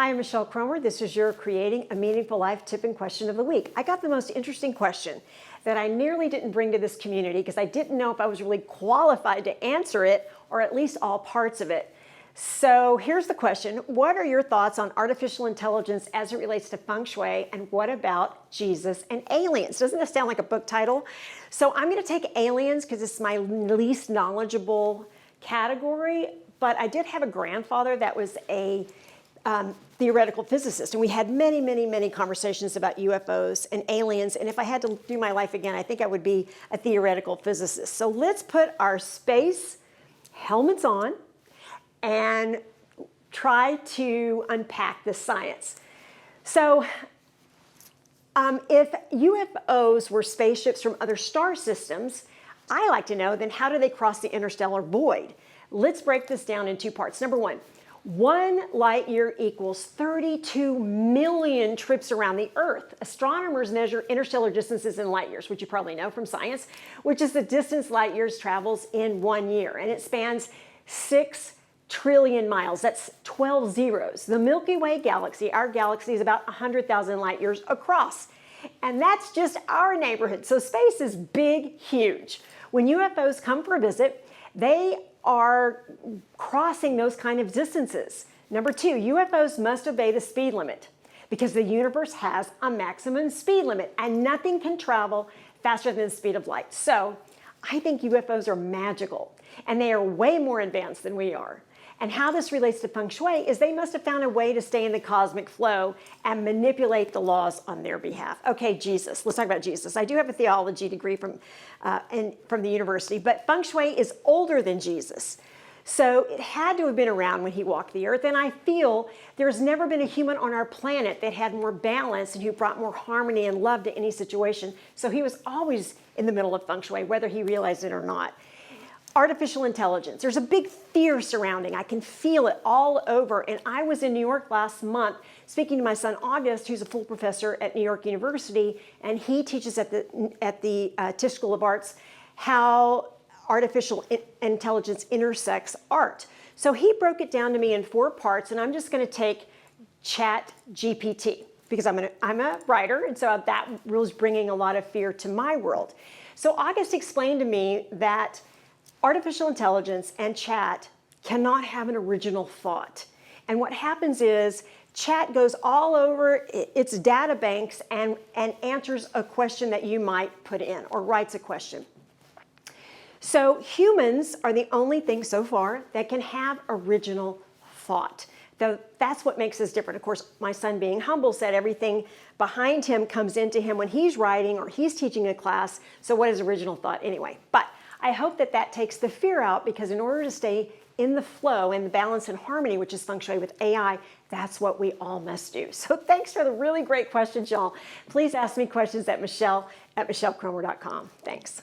Hi, I'm Michelle Cromer. This is your Creating a Meaningful Life tip and question of the week. I got the most interesting question that I nearly didn't bring to this community because I didn't know if I was really qualified to answer it, or at least all parts of it. So here's the question. What are your thoughts on artificial intelligence as it relates to Feng Shui, and what about Jesus and aliens? Doesn't this sound like a book title? So I'm going to take aliens because it's my least knowledgeable category, but I did have a grandfather that was a theoretical physicist, and we had many conversations about UFOs and aliens, and if I had to do my life again, I think I would be a theoretical physicist. So let's put our space helmets on and try to unpack the science. So if UFOs were spaceships from other star systems, I like to know, then how do they cross the interstellar void? Let's break this down in two parts. Number one light year equals 32 million trips around the Earth. Astronomers measure interstellar distances in light years, which you probably know from science, which is the distance light years travels in 1 year, and it spans 6 trillion miles. That's 12 zeros. The Milky Way galaxy, our galaxy, is about 100,000 light years across, and that's just our neighborhood. So space is big, huge. When UFOs come for a visit, they are crossing those kind of distances. Number two, UFOs must obey the speed limit because the universe has a maximum speed limit and nothing can travel faster than the speed of light. So I think UFOs are magical and they are way more advanced than we are. And how this relates to Feng Shui is they must have found a way to stay in the cosmic flow and manipulate the laws on their behalf. Okay, Jesus. Let's talk about Jesus. I do have a theology degree from the university, but Feng Shui is older than Jesus. So it had to have been around when he walked the earth, and I feel there's never been a human on our planet that had more balance and who brought more harmony and love to any situation. So he was always in the middle of Feng Shui, whether he realized it or not. Artificial intelligence. There's a big fear surrounding. I can feel it all over. And I was in New York last month speaking to my son August, who's a full professor at New York University, and he teaches at the Tisch School of Arts how artificial intelligence intersects art. So he broke it down to me in 4 parts, and I'm just going to take Chat GPT because I'm a writer, and so that was bringing a lot of fear to my world. So August explained to me that artificial intelligence and chat cannot have an original thought. And what happens is chat goes all over its data banks and answers a question that you might put in or writes a question. So humans are the only thing so far that can have original thought. That's what makes us different. Of course, my son, being humble, said everything behind him comes into him when he's writing or he's teaching a class. So what is original thought anyway? But I hope that that takes the fear out, because in order to stay in the flow and the balance and harmony, which is Feng Shui with AI, that's what we all must do. So thanks for the really great questions, y'all. Please ask me questions at Michelle@michellekromer.com. Thanks.